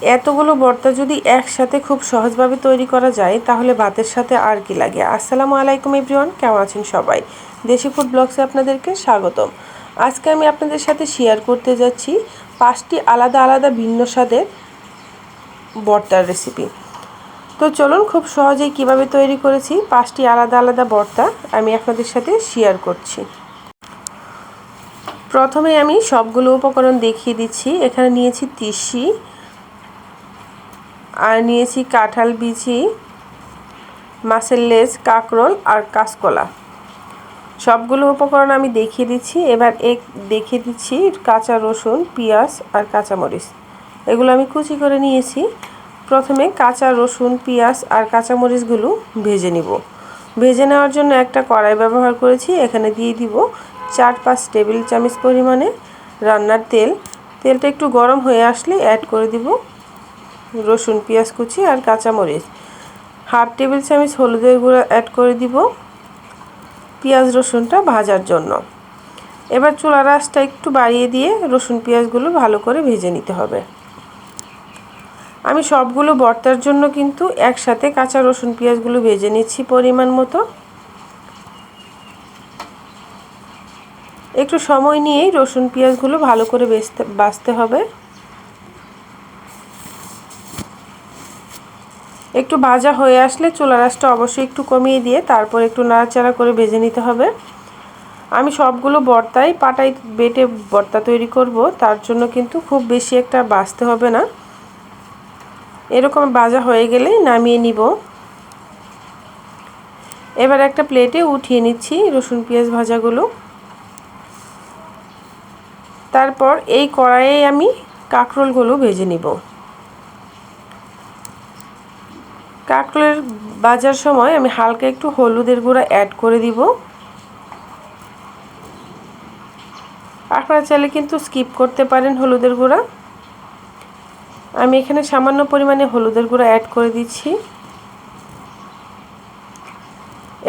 এতগুলো ভর্তা যদি একসাথে খুব সহজভাবে তৈরি করা যায় তাহলে ভাতের সাথে আর কি লাগে। আসসালামু আলাইকুম এভরিওয়ান, কেমন আছেন সবাই? দেশি ফুড ব্লগসে আপনাদেরকে স্বাগতম। আজকে আমি আপনাদের সাথে শেয়ার করতে যাচ্ছি 5টি আলাদা আলাদা ভিন্ন স্বাদের ভর্তার রেসিপি। তো চলুন খুব সহজেই কিভাবে তৈরি করেছি 5টি আলাদা আলাদা ভর্তা আমি আপনাদের সাথে শেয়ার করছি। প্রথমে আমি সবগুলো উপকরণ দেখিয়ে দিচ্ছি। এখানে নিয়েছি তিসি, আর নিয়েছি কাঁঠাল বিচি, মাছের লেজ, কাঁকরোল আর কাঁচকলা। সবগুলো উপকরণ আমি দেখিয়ে দিচ্ছি। এবার দেখিয়ে দিচ্ছি কাঁচা রসুন, পেঁয়াজ আর কাঁচামরিচ। এগুলো আমি কুচি করে নিয়েছি। প্রথমে কাঁচা রসুন, পেঁয়াজ আর কাঁচামরিচগুলো ভেজে নিব। ভেজে নেওয়ার জন্য একটা কড়াই ব্যবহার করেছি। এখানে দিয়ে দিব 4-5 টেবিল চামচ পরিমাণে রান্নার তেল। তেলটা একটু গরম হয়ে আসলে অ্যাড করে দিব রসুন, পেঁয়াজ কুচি আর কাঁচামরিচ। 1/2 টেবিল চামচ হলুদের গুঁড়া অ্যাড করে দিব পেঁয়াজ রসুনটা ভাজার জন্য। এবার চুলার আঁচটা একটু বাড়িয়ে দিয়ে রসুন পেঁয়াজগুলো ভালো করে ভেজে নিতে হবে। আমি সবগুলো ভর্তার জন্য কিন্তু একসাথে কাঁচা রসুন পেঁয়াজগুলো ভেজে নিচ্ছি পরিমাণ মতো। একটু সময় নিয়েই রসুন পেঁয়াজগুলো ভালো করে ভাজতে হবে। একটু ভাজা হয়ে আসলে চুলার আঁচটা অবশ্যই একটু কমিয়ে দিয়ে তারপর একটু নাড়াচাড়া করে ভেজে নিতে হবে। আমি সবগুলো ভর্তাই পাটায় বেটে ভর্তা তৈরি করব, তার জন্য কিন্তু খুব বেশি একটা ভাজতে হবে না। এরকম ভাজা হয়ে গেলে নামিয়ে নিব। এবার একটা প্লেটে উঠিয়ে নিচ্ছি রসুন পেঁয়াজ ভাজাগুলো। তারপর এই কড়াইয়ে আমি কাঁকরোলগুলো ভেজে নিব। কাঁকরোলের ভাজার সময় আমি হালকা একটু হলুদের গুঁড়া অ্যাড করে দিব। আপনারা চাইলে কিন্তু স্কিপ করতে পারেন হলুদের গুঁড়া। আমি এখানে সামান্য পরিমাণে হলুদের গুঁড়া অ্যাড করে দিচ্ছি।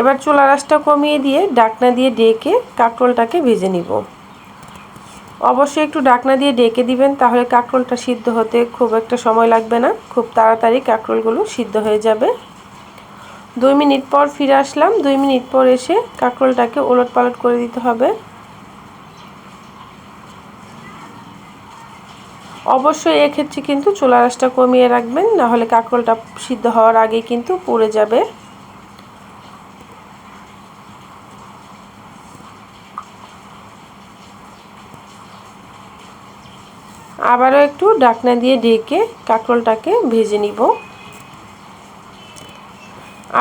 এবার চুলার আঁচটা কমিয়ে দিয়ে ঢাকনা দিয়ে ঢেকে কাঁকরোলটাকে ভেজে নিব। অবশ্যই একটু ঢাকনা দিয়ে ঢেকে দিবেন, তাহলে কাঁকরোলটা সিদ্ধ হতে খুব একটা সময় লাগবে না, খুব তাড়াতাড়ি কাঁকরোলগুলো সিদ্ধ হয়ে যাবে। 2 মিনিট পর ফিরে আসলাম। 2 মিনিট পর এসে কাঁকরোলটাকে ওলটপালট করে দিতে হবে। অবশ্যই এক্ষেত্রে কিন্তু চুলার আঁচটা কমিয়ে রাখবেন, নাহলে কাঁকরোলটা সিদ্ধ হওয়ার আগে কিন্তু পুড়ে যাবে। আবারও একটু ঢাকনা দিয়ে ঢেকে কাঁকরোলটাকে ভেজে নিব।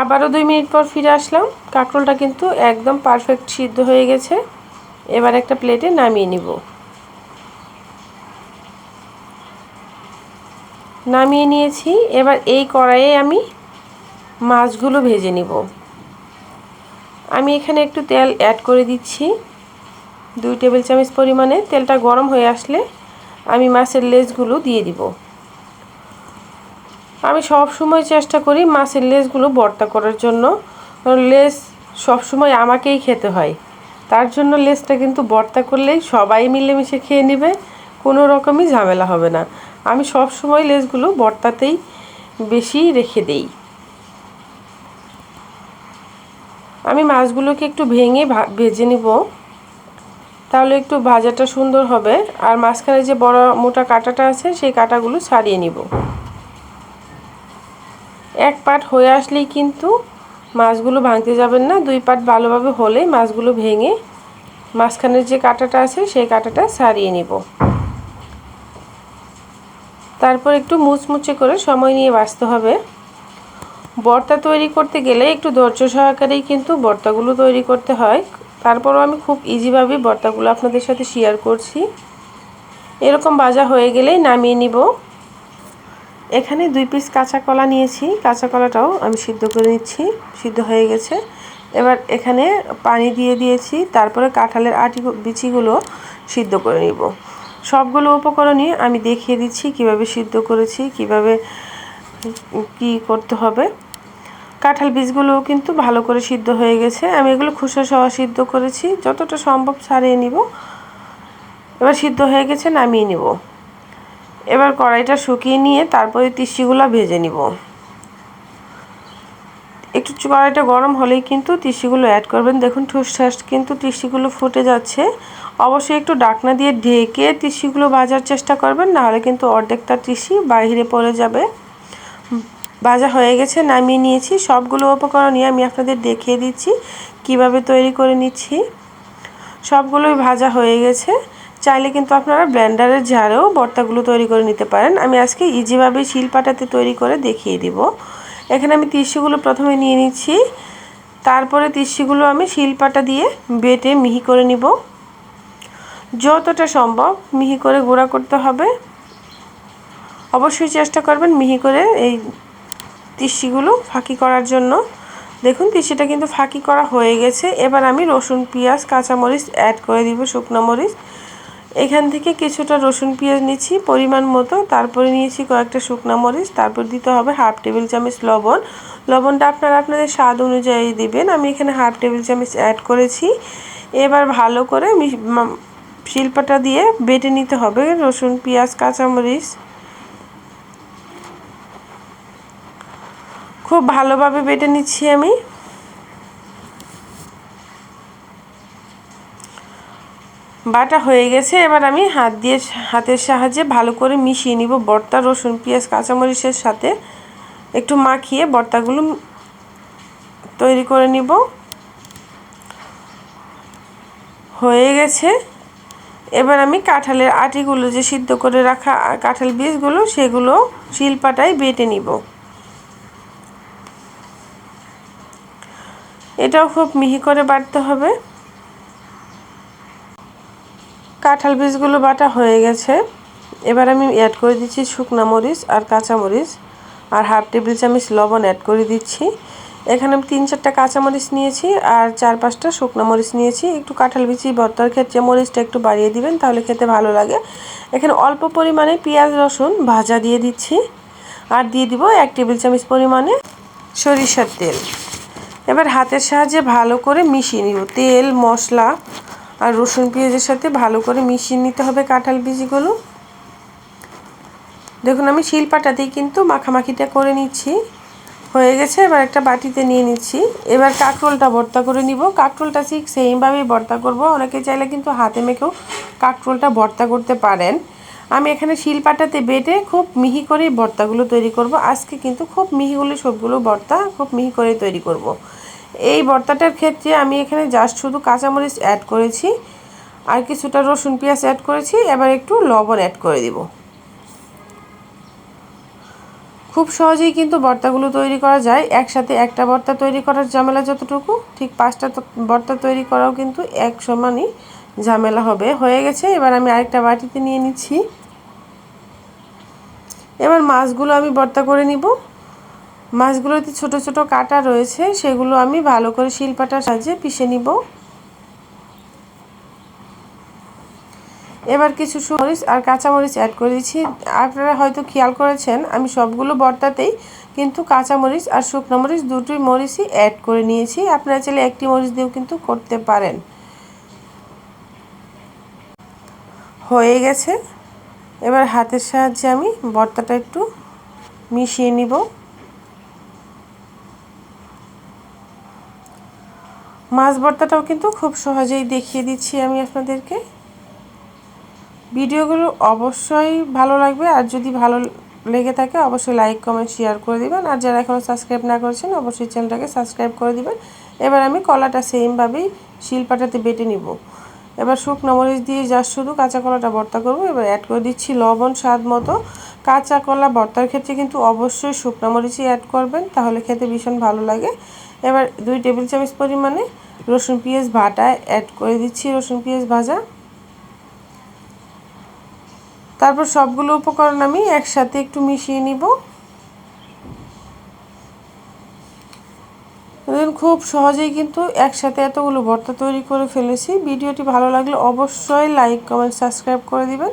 আবারও 2 মিনিট পর ফিরে আসলাম। কাঁকরোলটা কিন্তু একদম পারফেক্ট সিদ্ধ হয়ে গেছে। এবার একটা প্লেটে নামিয়ে নিব। নামিয়ে নিয়েছি। এবার এই কড়াইয়ে আমি মাছগুলো ভেজে নিব। আমি এখানে একটু তেল অ্যাড করে দিচ্ছি 2 টেবিল চামচ পরিমাণে। তেলটা গরম হয়ে আসলে আমি মাছের লেজগুলো দিয়ে দিব। আমি সব সময় চেষ্টা করি মাছের লেজগুলো ভর্তা করার জন্য। লেজ সব সময় আমাকেই খেতে হয়, তার জন্য লেজটা কিন্তু ভর্তা করলেই সবাই মিলেমিশে খেয়ে নেবে, কোনো রকমই ঝামেলা হবে না। আমি সব সময় লেজগুলো ভর্তাতেই বেশি রেখে দেই। আমি মাছগুলোকে একটু ভেঙে ভেজে নিব, তাহলে একটু ভাজাটা সুন্দর হবে। আর মাঝখানে যে বড় মোটা কাঁটাটা আছে সেই কাঁটাগুলো ছাড়িয়ে নিব। এক পাট হয়ে আসলেই কিন্তু মাছগুলো ভাঙতে যাবেন না, 2 পাট ভালোভাবে হলে মাছগুলো ভেঙে মাঝখানের যে কাঁটাটা আছে সেই কাঁটাটা ছাড়িয়ে নিব। তারপর একটু মুচমুচে করে সময় নিয়ে ভাজতে হবে। ভর্তা তৈরি করতে গেলে একটু ধৈর্য সহকারেই কিন্তু ভর্তাগুলো তৈরি করতে হয়। তারপরও আমি খুব ইজিভাবে ভর্তাগুলো আপনাদের সাথে শেয়ার করছি। এরকম ভাজা হয়ে গেলেই নামিয়ে নিব। এখানে 2 পিস কাঁচা কলা নিয়েছি। কাঁচা কলাটাও আমি সিদ্ধ করে নিচ্ছি। সিদ্ধ হয়ে গেছে। এবার এখানে পানি দিয়ে দিয়েছি। তারপরে কাঁঠালের বিচিগুলো সিদ্ধ করে নিব। সবগুলো উপকরণই আমি দেখিয়ে দিচ্ছি কিভাবে সিদ্ধ করেছি, কিভাবে কি করতে হবে। কাঁঠাল বীজগুলোও কিন্তু ভালো করে সিদ্ধ হয়ে গেছে। আমি এগুলো খোসা সহ সিদ্ধ করেছি, যতটা সম্ভব ছাড়িয়ে নিব। এবার সিদ্ধ হয়ে গেছে, নামিয়ে নিব। এবার কড়াইটা শুকিয়ে নিয়ে তারপরে তিসিগুলো ভেজে নিব। একটু কড়াইটা গরম হলেই কিন্তু তিসিগুলো অ্যাড করবেন। দেখুন ঠুসঠাস কিন্তু তিসিগুলো ফুটে যাচ্ছে। অবশ্যই একটু ঢাকনা দিয়ে ঢেকে তিসিগুলো ভাজার চেষ্টা করবেন, নাহলে কিন্তু অর্ধেকটা তিসি বাইরে পড়ে যাবে। ভাজা হয়ে গেছে, নামিয়ে নিয়েছি। সবগুলো উপকরণ নিয়ে আমি আপনাদের দেখিয়ে দিচ্ছি কিভাবে তৈরি করে নিচ্ছি। সবগুলোই ভাজা হয়ে গেছে। চাইলে কিন্তু আপনারা ব্লেন্ডারের জারেও ভর্তাগুলো তৈরি করে নিতে পারেন। আমি আজকে ইজিভাবে শিলপাটাতে তৈরি করে দেখিয়ে দিব। এখানে আমি তিসিগুলো প্রথমে নিয়ে নিচ্ছি, তারপরে তিসিগুলো আমি শিলপাটা দিয়ে বেটে মিহি করে নিব। যতটা সম্ভব মিহি করে গুঁড়া করতে হবে। অবশ্যই চেষ্টা করবেন মিহি করে এই তিসিগুলো ফাঁকি করার জন্য। দেখুন তিসিটা কিন্তু ফাঁকি করা হয়ে গেছে। এবার আমি রসুন, পেঁয়াজ, কাঁচামরিচ অ্যাড করে দিব, শুকনো মরিচ। এখান থেকে কিছুটা রসুন পেঁয়াজ নিচ্ছি পরিমাণ মতো, তারপরে নিয়েছি কয়েকটা শুকনো মরিচ, তারপর দিতে হবে হাফ টেবিল চামচ লবণ। লবণটা আপনারা আপনাদের স্বাদ অনুযায়ী দিবেন। আমি এখানে হাফ টেবিল চামচ অ্যাড করেছি। এবার ভালো করে শিলপাটা দিয়ে বেটে নিতে হবে রসুন, পেঁয়াজ, কাঁচামরিচ। খুব ভালোভাবে বেটে নিচ্ছি আমি। বাটা হয়ে গেছে। এবার আমি হাতের সাহায্যে ভালো করে মিশিয়ে নিব ভর্তা রসুন, পেঁয়াজ, কাঁচামরিচের সাথে একটু মাখিয়ে ভর্তাগুলো তৈরি করে নিব। হয়ে গেছে। এবার আমি কাঁঠালের আটিগুলো, যে সিদ্ধ করে রাখা কাঁঠাল বীজগুলো, সেগুলো শিলপাটায় বেটে নিব। এটাও খুব মিহি করে বাটতে হবে। কাঁঠাল বীজগুলো বাটা হয়ে গেছে। এবার আমি অ্যাড করে দিচ্ছি শুকনো মরিচ আর কাঁচামরিচ, আর হাফ টেবিল চামচ লবণ অ্যাড করে দিচ্ছি। এখানে আমি 3-4টা কাঁচামরিচ নিয়েছি আর 4-5টা শুকনো মরিচ নিয়েছি। একটু কাঁঠাল বিচি ভর্তার ক্ষেত্রে মরিচটা একটু বাড়িয়ে দিবেন, তাহলে খেতে ভালো লাগে। এখানে অল্প পরিমাণে পেঁয়াজ রসুন ভাজা দিয়ে দিচ্ছি, আর দিয়ে দিব 1 টেবিল চামচ পরিমাণে সরিষার তেল। এবার হাতের সাহায্যে ভালো করে মিশিয়ে নিব। তেল, মশলা আর রসুন পেঁয়াজের সাথে ভালো করে মিশিয়ে নিতে হবে কাঁঠাল বীজগুলো। দেখুন আমি শিলপাটাতেই কিন্তু মাখামাখিটা করে নিচ্ছি। হয়ে গেছে। এবার একটা বাটিতে নিয়ে নিচ্ছি। এবার কাঁকরোলটা ভর্তা করে নিব। কাঁকরোলটা ঠিক সেইমভাবেই ভর্তা করব। অনেকে চাইলে কিন্তু হাতে মেখেও কাঁকরোলটা ভর্তা করতে পারেন। আমি এখানে শিলপাটাতে বেটে খুব মিহি করে ভর্তাগুলো তৈরি করব। আজকে কিন্তু খুব মিহিগুলো সবগুলো ভর্তা খুব মিহি করে তৈরি করব। এই ভর্তাটার ক্ষেত্রে আমি এখানে জাস্ট শুধু কাঁচামরিচ অ্যাড করেছি আর কিছুটা রসুন পেঁয়াজ অ্যাড করেছি। এবার একটু লবণ অ্যাড করে দিব। খুব সহজেই কিন্তু ভর্তাগুলো তৈরি করা যায়। একসাথে একটা ভর্তা তৈরি করার ঝামেলা যতটুকু, ঠিক 5টা ভর্তা তৈরি করাও কিন্তু এক সমানই ঝামেলা হবে। হয়ে গেছে। এবার আমি আরেকটা বাটিতে নিয়ে নিচ্ছি। এবার মাছগুলো আমি ভর্তা করে নিব। মাছগুলোতে ছোট ছোট কাটা রয়েছে, সেগুলো আমি ভালো করে শিলপাটার সাহায্যে পিষে নিব। এবার কিছু মরিচ আর কাঁচামরিচ অ্যাড করে দিচ্ছি। আপনারা হয়তো খেয়াল করেছেন আমি সবগুলো ভর্তাতেই কিন্তু কাঁচামরিচ আর শুকনো মরিচ দুটোই মরিচই অ্যাড করে নিয়েছি। আপনারা চাইলে একটি মরিচ দিয়েও কিন্তু করতে পারেন। হয়ে গেছে। এবার হাতের সাহায্যে আমি ভর্তাটা একটু মিশিয়ে নিব। মাছ ভর্তাটাও কিন্তু খুব সহজেই দেখিয়ে দিচ্ছি আমি আপনাদেরকে। ভিডিওগুলো অবশ্যই ভালো লাগবে, আর যদি ভালো লেগে থাকে অবশ্যই লাইক, কমেন্ট, শেয়ার করে দিবেন। আর যারা এখনও সাবস্ক্রাইব না করেছেন অবশ্যই চ্যানেলটাকে সাবস্ক্রাইব করে দিবেন। এবার আমি কলাটা সেমভাবেই শিলপাটাতে বেটে নিব। এবার শুকনো মরিচ দিয়ে জাস্ট শুধু কাঁচা কলাটা ভর্তা করব। এবার অ্যাড করে দিচ্ছি লবণ স্বাদ মতো। কাঁচা কলা ভর্তার ক্ষেত্রে কিন্তু অবশ্যই শুকনো মরিচই অ্যাড করবেন, তাহলে খেতে ভীষণ ভালো লাগে। এবার 2 টেবিল চামচ পরিমাণে রসুন পেঁয়াজ বাটা অ্যাড করে দিচ্ছি, রসুন পেঁয়াজ ভাজা। তারপর সবগুলো উপকরণ আমি একসাথে একটু মিশিয়ে নিব। খুব সহজেই কিন্তু একসাথে এতগুলো ভর্তা তৈরি করে ফেলেছি। ভিডিওটি ভালো লাগলে অবশ্যই লাইক, কমেন্ট, সাবস্ক্রাইব করে দিবেন।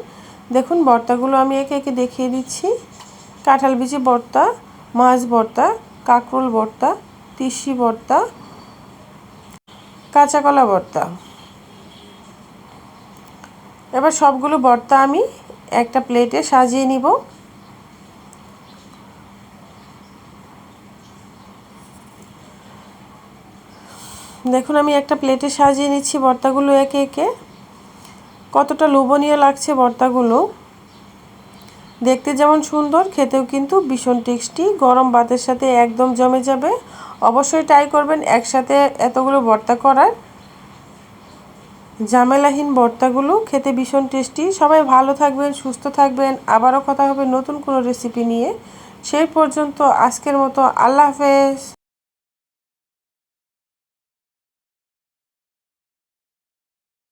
দেখুন ভর্তাগুলো আমি একে একে দেখিয়ে দিচ্ছি। কাঁঠাল বিচি ভর্তা, মাছ ভর্তা, কাঁকরোল ভর্তা, তিসি ভর্তা, কাঁচা কলা ভর্তা। এবার সবগুলো ভর্তা আমি একটা প্লেটে সাজিয়ে নিব। দেখুন আমি একটা প্লেটে সাজিয়ে নিচ্ছি ভর্তাগুলো একে একে। কতটা লোভনীয় লাগছে ভর্তাগুলো, দেখতে যেমন সুন্দর, খেতেও কিন্তু ভীষণ টেস্টি। গরম ভাতের সাথে একদম জমে যাবে। অবশ্যই ট্রাই করবেন একসাথে এতগুলো ভর্তা করার। ঝামেলাহীন ভর্তাগুলো খেতে ভীষণ টেস্টি। সবাই ভালো থাকবেন, সুস্থ থাকবেন। আবারও কথা হবে নতুন কোনো রেসিপি নিয়ে। সেই পর্যন্ত আজকের মতো আল্লাহ হাফেজ।